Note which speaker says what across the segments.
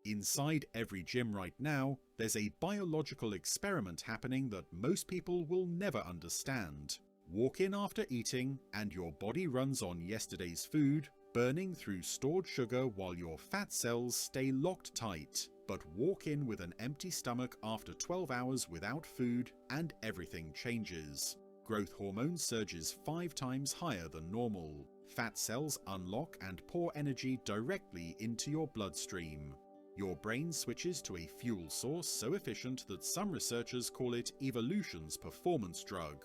Speaker 1: Inside every gym right now, there's a biological experiment happening that most people will never understand. Walk in after eating, and your body runs on yesterday's food, burning through stored sugar while your fat cells stay locked tight. But walk in with an empty stomach after 12 hours without food, and everything changes. Growth hormone surges 5 times higher than normal. Fat cells unlock and pour energy directly into your bloodstream. Your brain switches to a fuel source so efficient that some researchers call it evolution's performance drug.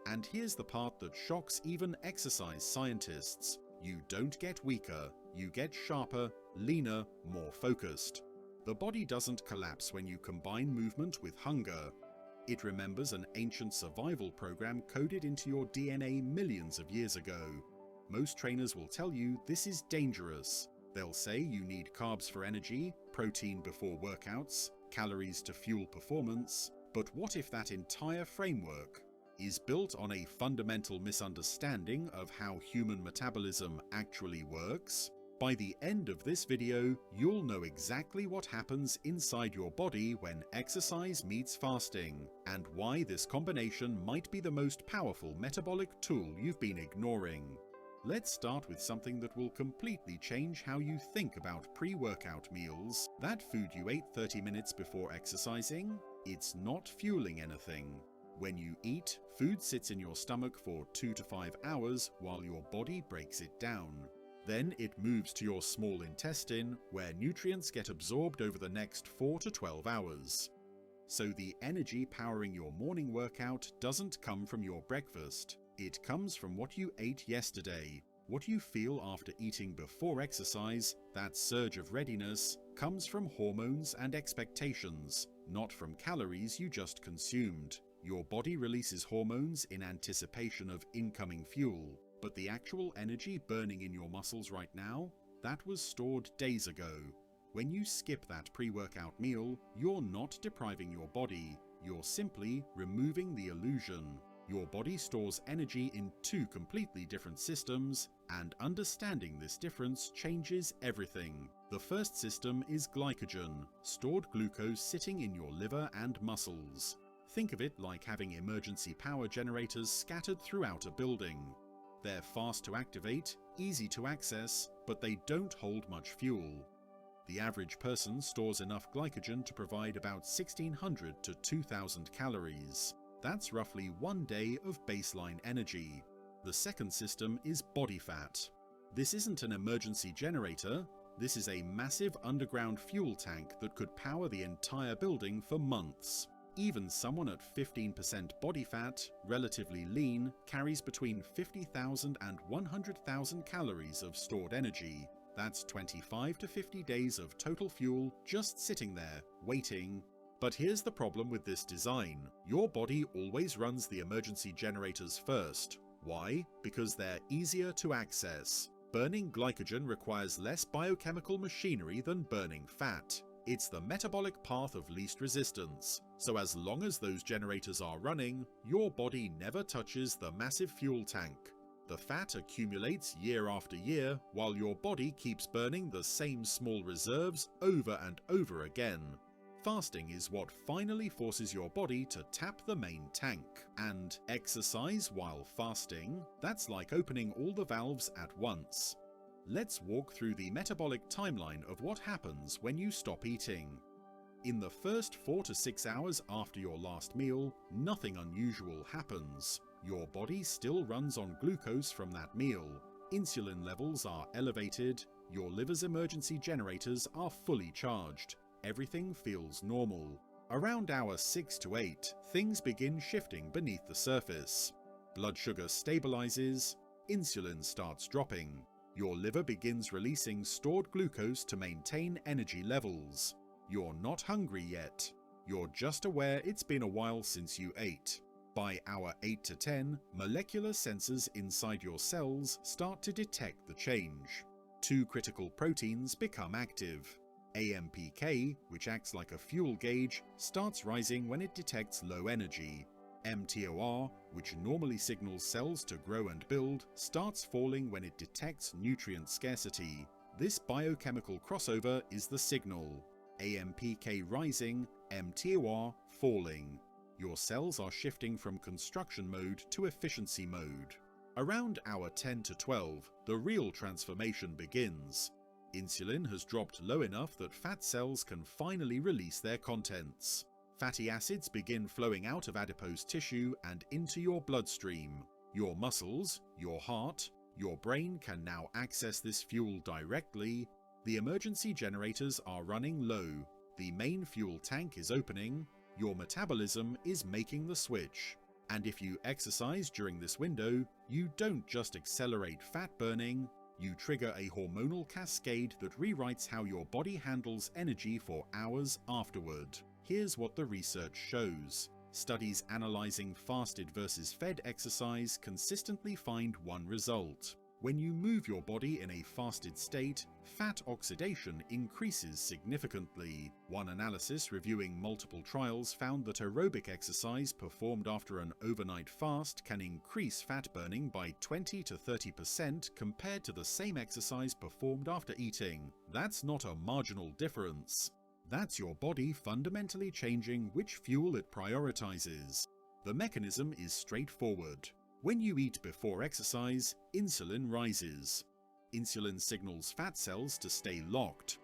Speaker 1: And here's the part that shocks even exercise scientists. You don't get weaker, you get sharper, leaner, more focused. The body doesn't collapse when you combine movement with hunger. It remembers an ancient survival program coded into your DNA millions of years ago. Most trainers will tell you this is dangerous. They'll say you need carbs for energy, protein before workouts, calories to fuel performance. But what if that entire framework is built on a fundamental misunderstanding of how human metabolism actually works? By the end of this video, you'll know exactly what happens inside your body when exercise meets fasting, and why this combination might be the most powerful metabolic tool you've been ignoring. Let's start with something that will completely change how you think about pre-workout meals. That food you ate 30 minutes before exercising, it's not fueling anything. When you eat, food sits in your stomach for 2 to 5 hours while your body breaks it down. Then it moves to your small intestine, where nutrients get absorbed over the next 4 to 12 hours. So the energy powering your morning workout doesn't come from your breakfast. It comes from what you ate yesterday. What you feel after eating before exercise, that surge of readiness, comes from hormones and expectations, not from calories you just consumed. Your body releases hormones in anticipation of incoming fuel, but the actual energy burning in your muscles right now, that was stored days ago. When you skip that pre-workout meal, you're not depriving your body, you're simply removing the illusion. Your body stores energy in 2 completely different systems, and understanding this difference changes everything. The first system is glycogen, stored glucose sitting in your liver and muscles. Think of it like having emergency power generators scattered throughout a building. They're fast to activate, easy to access, but they don't hold much fuel. The average person stores enough glycogen to provide about 1,600 to 2,000 calories. That's roughly 1 day of baseline energy. The second system is body fat. This isn't an emergency generator, this is a massive underground fuel tank that could power the entire building for months. Even someone at 15% body fat, relatively lean, carries between 50,000 and 100,000 calories of stored energy. That's 25 to 50 days of total fuel just sitting there, waiting. But here's the problem with this design. Your body always runs the emergency generators first. Why? Because they're easier to access. Burning glycogen requires less biochemical machinery than burning fat. It's the metabolic path of least resistance. So as long as those generators are running, your body never touches the massive fuel tank. The fat accumulates year after year, while your body keeps burning the same small reserves over and over again. Fasting is what finally forces your body to tap the main tank. And exercise while fasting, that's like opening all the valves at once. Let's walk through the metabolic timeline of what happens when you stop eating. In the first 4 to 6 hours after your last meal, nothing unusual happens. Your body still runs on glucose from that meal. Insulin levels are elevated, your liver's emergency generators are fully charged. Everything feels normal. Around hour 6 to 8, things begin shifting beneath the surface. Blood sugar stabilizes, insulin starts dropping. Your liver begins releasing stored glucose to maintain energy levels. You're not hungry yet. You're just aware it's been a while since you ate. By hour 8 to 10, molecular sensors inside your cells start to detect the change. 2 critical proteins become active. AMPK, which acts like a fuel gauge, starts rising when it detects low energy. mTOR, which normally signals cells to grow and build, starts falling when it detects nutrient scarcity. This biochemical crossover is the signal. AMPK rising, mTOR falling. Your cells are shifting from construction mode to efficiency mode. Around hour 10 to 12, the real transformation begins. Insulin has dropped low enough that fat cells can finally release their contents. Fatty acids begin flowing out of adipose tissue and into your bloodstream. Your muscles, your heart, your brain can now access this fuel directly. The emergency generators are running low. The main fuel tank is opening. Your metabolism is making the switch. And if you exercise during this window, you don't just accelerate fat burning, you trigger a hormonal cascade that rewrites how your body handles energy for hours afterward. Here's what the research shows. Studies analyzing fasted versus fed exercise consistently find one result. When you move your body in a fasted state, fat oxidation increases significantly. One analysis reviewing multiple trials found that aerobic exercise performed after an overnight fast can increase fat burning by 20 to 30% compared to the same exercise performed after eating. That's not a marginal difference. That's your body fundamentally changing which fuel it prioritizes. The mechanism is straightforward. When you eat before exercise, insulin rises. Insulin signals fat cells to stay locked.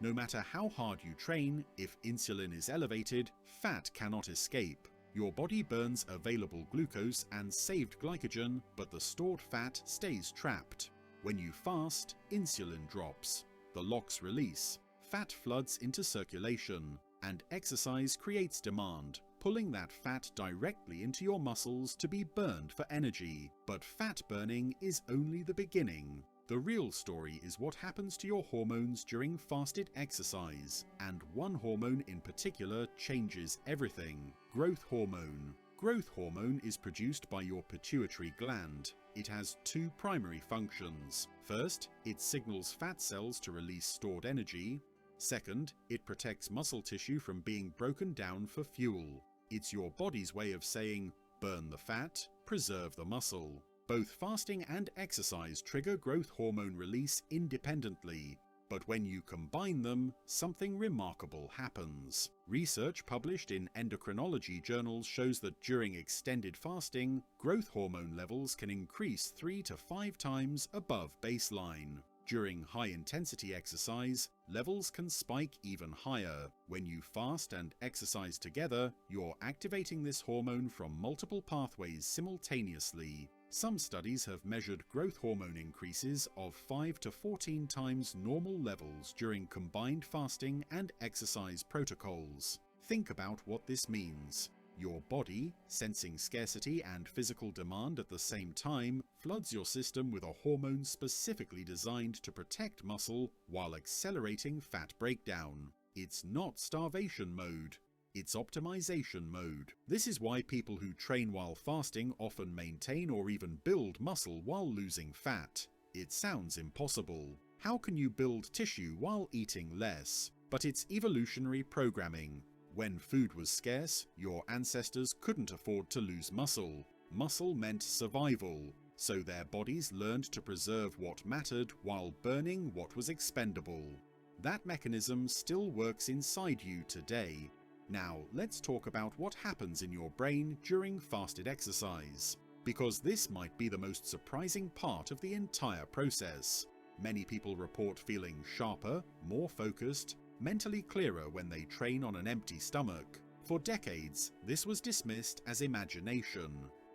Speaker 1: No matter how hard you train, if insulin is elevated, fat cannot escape. Your body burns available glucose and saved glycogen, but the stored fat stays trapped. When you fast, insulin drops. The locks release. Fat floods into circulation, and exercise creates demand, pulling that fat directly into your muscles to be burned for energy. But fat burning is only the beginning. The real story is what happens to your hormones during fasted exercise, and one hormone in particular changes everything: growth hormone. Growth hormone is produced by your pituitary gland. It has two primary functions. First, it signals fat cells to release stored energy. Second, it protects muscle tissue from being broken down for fuel. It's your body's way of saying, burn the fat, preserve the muscle. Both fasting and exercise trigger growth hormone release independently, but when you combine them, something remarkable happens. Research published in endocrinology journals shows that during extended fasting, growth hormone levels can increase 3 to 5 times above baseline. During high-intensity exercise, levels can spike even higher. When you fast and exercise together, you're activating this hormone from multiple pathways simultaneously. Some studies have measured growth hormone increases of 5 to 14 times normal levels during combined fasting and exercise protocols. Think about what this means. Your body, sensing scarcity and physical demand at the same time, floods your system with a hormone specifically designed to protect muscle while accelerating fat breakdown. It's not starvation mode. It's optimization mode. This is why people who train while fasting often maintain or even build muscle while losing fat. It sounds impossible. How can you build tissue while eating less? But it's evolutionary programming. When food was scarce, your ancestors couldn't afford to lose muscle. Muscle meant survival, so their bodies learned to preserve what mattered while burning what was expendable. That mechanism still works inside you today. Now, let's talk about what happens in your brain during fasted exercise, because this might be the most surprising part of the entire process. Many people report feeling sharper, more focused, mentally clearer when they train on an empty stomach. For decades, this was dismissed as imagination,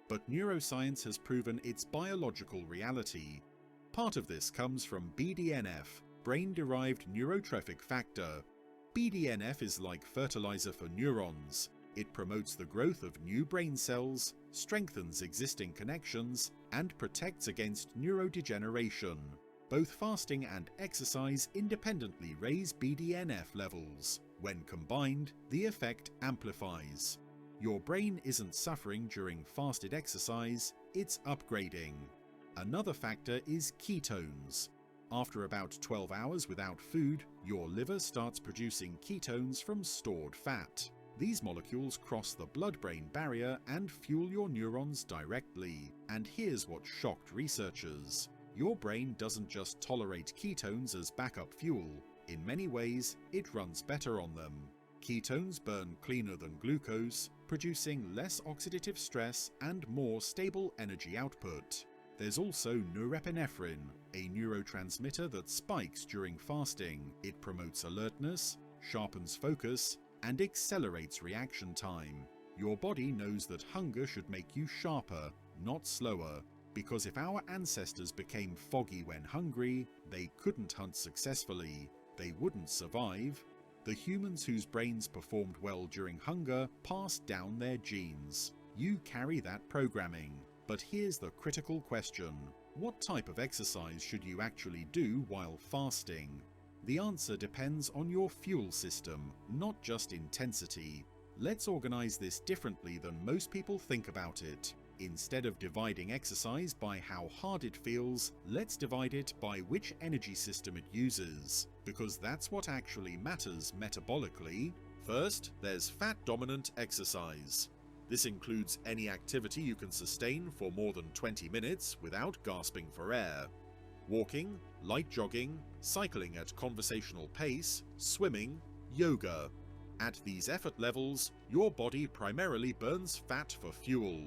Speaker 1: but neuroscience has proven its biological reality. Part of this comes from BDNF, brain-derived neurotrophic factor. BDNF is like fertilizer for neurons. It promotes the growth of new brain cells, strengthens existing connections, and protects against neurodegeneration. Both fasting and exercise independently raise BDNF levels. When combined, the effect amplifies. Your brain isn't suffering during fasted exercise, it's upgrading. Another factor is ketones. After about 12 hours without food, your liver starts producing ketones from stored fat. These molecules cross the blood-brain barrier and fuel your neurons directly. And here's what shocked researchers. Your brain doesn't just tolerate ketones as backup fuel, In many ways, it runs better on them. Ketones burn cleaner than glucose, producing less oxidative stress and more stable energy output. There's also norepinephrine, a neurotransmitter that spikes during fasting. It promotes alertness, sharpens focus, and accelerates reaction time. Your body knows that hunger should make you sharper, not slower, because if our ancestors became foggy when hungry, they couldn't hunt successfully, they wouldn't survive. The humans whose brains performed well during hunger passed down their genes. You carry that programming. But here's the critical question. What type of exercise should you actually do while fasting? The answer depends on your fuel system, not just intensity. Let's organize this differently than most people think about it. Instead of dividing exercise by how hard it feels, let's divide it by which energy system it uses, because that's what actually matters metabolically. First, there's fat-dominant exercise. This includes any activity you can sustain for more than 20 minutes without gasping for air. Walking, light jogging, cycling at conversational pace, swimming, yoga. At these effort levels, your body primarily burns fat for fuel.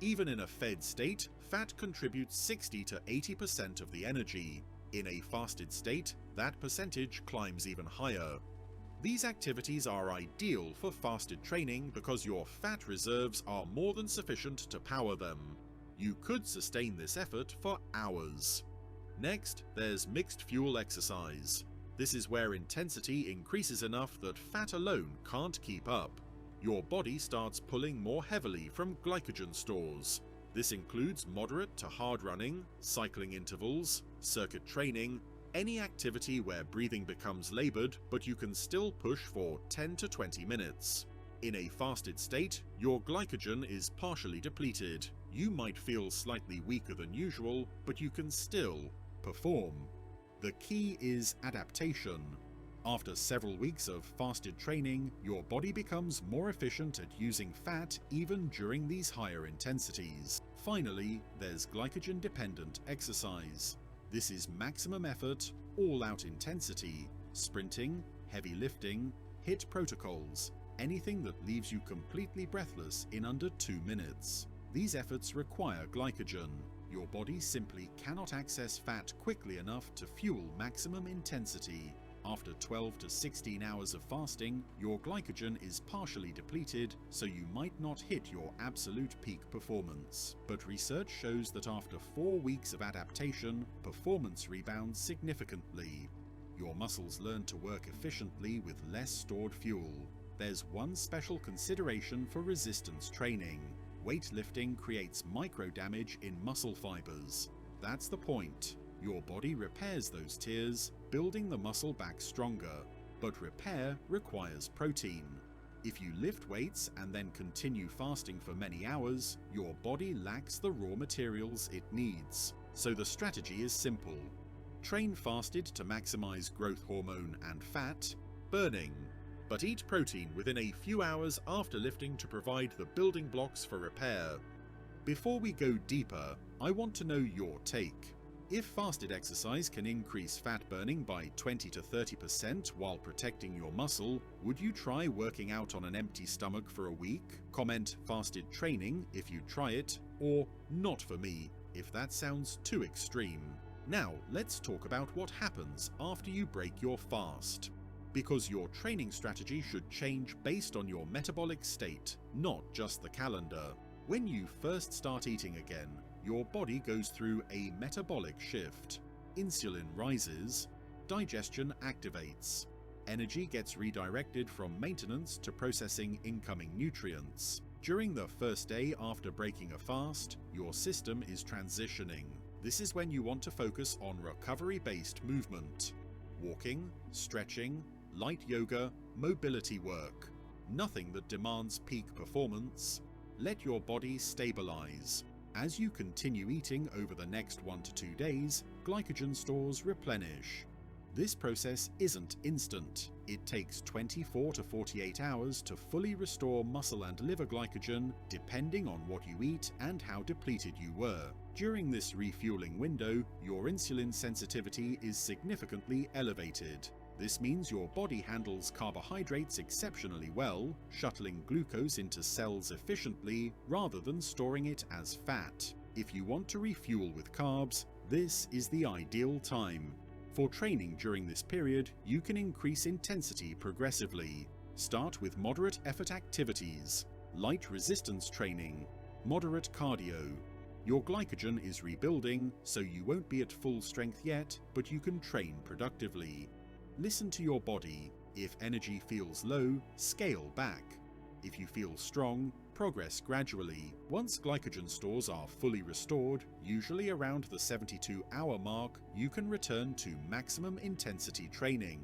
Speaker 1: Even in a fed state, fat contributes 60 to 80% of the energy. In a fasted state, that percentage climbs even higher. These activities are ideal for fasted training because your fat reserves are more than sufficient to power them. You could sustain this effort for hours. Next, there's mixed fuel exercise. This is where intensity increases enough that fat alone can't keep up. Your body starts pulling more heavily from glycogen stores. This includes moderate to hard running, cycling intervals, circuit training, any activity where breathing becomes labored but you can still push for 10 to 20 minutes. In a fasted state, your glycogen is partially depleted. You might feel slightly weaker than usual, but you can still perform. The key is adaptation. After several weeks of fasted training, your body becomes more efficient at using fat even during these higher intensities. Finally, there's glycogen-dependent exercise. This is maximum effort, all-out intensity, sprinting, heavy lifting, HIIT protocols, anything that leaves you completely breathless in under 2 minutes. These efforts require glycogen. Your body simply cannot access fat quickly enough to fuel maximum intensity. After 12 to 16 hours of fasting, your glycogen is partially depleted, so you might not hit your absolute peak performance. But research shows that after 4 weeks of adaptation, performance rebounds significantly. Your muscles learn to work efficiently with less stored fuel. There's one special consideration for resistance training. Weightlifting creates micro damage in muscle fibers. That's the point. Your body repairs those tears, building the muscle back stronger. But repair requires protein. If you lift weights and then continue fasting for many hours, your body lacks the raw materials it needs. So the strategy is simple. Train fasted to maximize growth hormone and fat burning, but eat protein within a few hours after lifting to provide the building blocks for repair. Before we go deeper, I want to know your take. If fasted exercise can increase fat burning by 20 to 30% while protecting your muscle, would you try working out on an empty stomach for a week? Comment fasted training if you try it, or not for me if that sounds too extreme. Now let's talk about what happens after you break your fast. Because your training strategy should change based on your metabolic state, not just the calendar. When you first start eating again, your body goes through a metabolic shift. Insulin rises, digestion activates. Energy gets redirected from maintenance to processing incoming nutrients. During the first day after breaking a fast, your system is transitioning. This is when you want to focus on recovery-based movement. Walking, stretching, light yoga, mobility work. Nothing that demands peak performance. Let your body stabilize. As you continue eating over the next 1 to 2 days, glycogen stores replenish. This process isn't instant. It takes 24 to 48 hours to fully restore muscle and liver glycogen, depending on what you eat and how depleted you were. During this refueling window, your insulin sensitivity is significantly elevated. This means your body handles carbohydrates exceptionally well, shuttling glucose into cells efficiently rather than storing it as fat. If you want to refuel with carbs, this is the ideal time. For training during this period, you can increase intensity progressively. Start with moderate effort activities, light resistance training, moderate cardio. Your glycogen is rebuilding, so you won't be at full strength yet, but you can train productively. Listen to your body. If energy feels low, scale back. If you feel strong, progress gradually. Once glycogen stores are fully restored, usually around the 72-hour mark, you can return to maximum intensity training.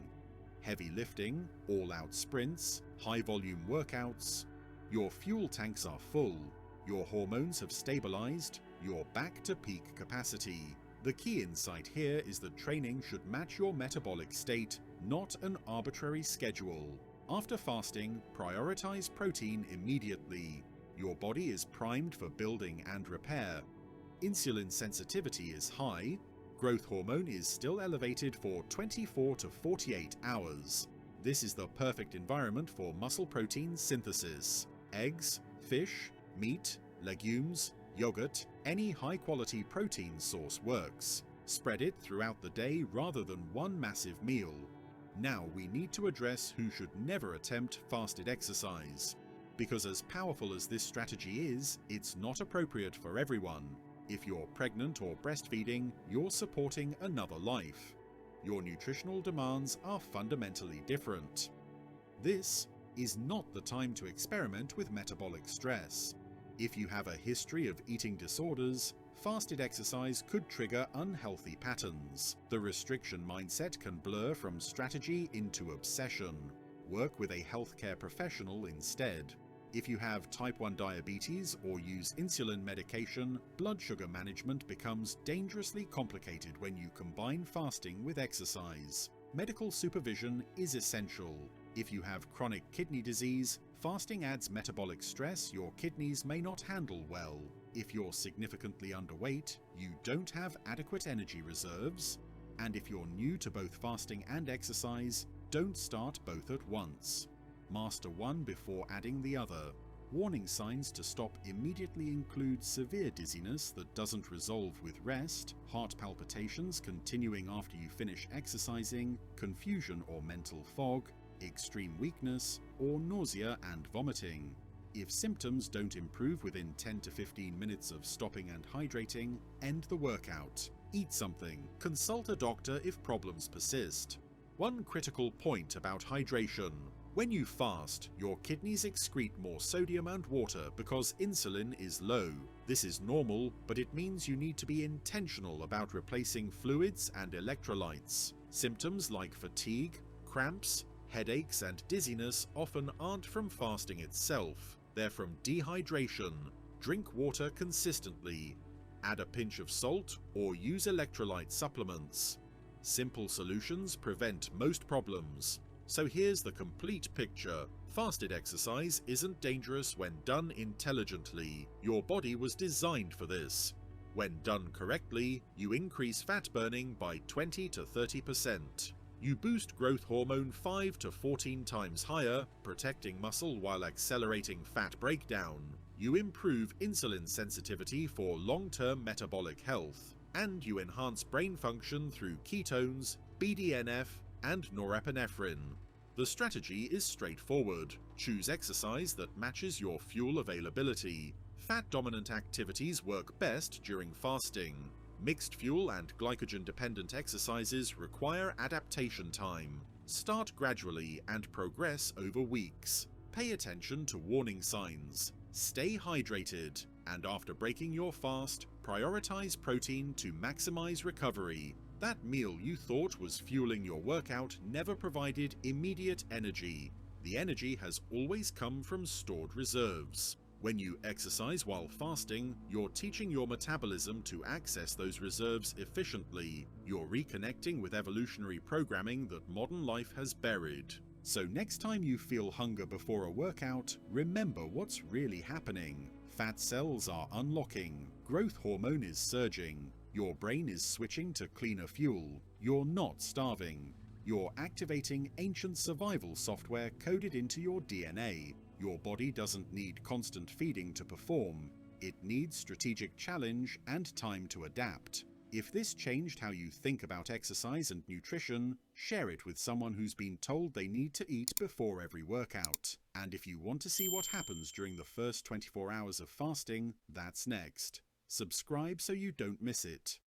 Speaker 1: Heavy lifting, all-out sprints, high-volume workouts. Your fuel tanks are full. Your hormones have stabilized. You're back to peak capacity. The key insight here is that training should match your metabolic state, not an arbitrary schedule. After fasting, prioritize protein immediately. Your body is primed for building and repair. Insulin sensitivity is high. Growth hormone is still elevated for 24 to 48 hours. This is the perfect environment for muscle protein synthesis. Eggs, fish, meat, legumes, yogurt, any high-quality protein source works. Spread it throughout the day rather than one massive meal. Now we need to address who should never attempt fasted exercise. Because as powerful as this strategy is, it's not appropriate for everyone. If you're pregnant or breastfeeding, you're supporting another life. Your nutritional demands are fundamentally different. This is not the time to experiment with metabolic stress. If you have a history of eating disorders, fasted exercise could trigger unhealthy patterns. The restriction mindset can blur from strategy into obsession. Work with a healthcare professional instead. If you have type 1 diabetes or use insulin medication, blood sugar management becomes dangerously complicated when you combine fasting with exercise. Medical supervision is essential. If you have chronic kidney disease, fasting adds metabolic stress your kidneys may not handle well. If you're significantly underweight, you don't have adequate energy reserves. And if you're new to both fasting and exercise, don't start both at once. Master one before adding the other. Warning signs to stop immediately include severe dizziness that doesn't resolve with rest, heart palpitations continuing after you finish exercising, confusion or mental fog, extreme weakness, or nausea and vomiting. If symptoms don't improve within 10 to 15 minutes of stopping and hydrating, end the workout. Eat something. Consult a doctor if problems persist. One critical point about hydration. When you fast, your kidneys excrete more sodium and water because insulin is low. This is normal, but it means you need to be intentional about replacing fluids and electrolytes. Symptoms like fatigue, cramps, headaches, and dizziness often aren't from fasting itself. They're from dehydration. Drink water consistently. Add a pinch of salt or use electrolyte supplements. Simple solutions prevent most problems. So here's the complete picture. Fasted exercise isn't dangerous when done intelligently. Your body was designed for this. When done correctly, you increase fat burning by 20 to 30%. You boost growth hormone 5 to 14 times higher, protecting muscle while accelerating fat breakdown. You improve insulin sensitivity for long-term metabolic health. And you enhance brain function through ketones, BDNF, and norepinephrine. The strategy is straightforward. Choose exercise that matches your fuel availability. Fat-dominant activities work best during fasting. Mixed fuel and glycogen-dependent exercises require adaptation time. Start gradually and progress over weeks. Pay attention to warning signs. Stay hydrated. And after breaking your fast, prioritize protein to maximize recovery. That meal you thought was fueling your workout never provided immediate energy. The energy has always come from stored reserves. When you exercise while fasting, you're teaching your metabolism to access those reserves efficiently. You're reconnecting with evolutionary programming that modern life has buried. So next time you feel hunger before a workout, remember what's really happening. Fat cells are unlocking. Growth hormone is surging. Your brain is switching to cleaner fuel. You're not starving. You're activating ancient survival software coded into your DNA. Your body doesn't need constant feeding to perform. It needs strategic challenge and time to adapt. If this changed how you think about exercise and nutrition, share it with someone who's been told they need to eat before every workout. And if you want to see what happens during the first 24 hours of fasting, that's next. Subscribe so you don't miss it.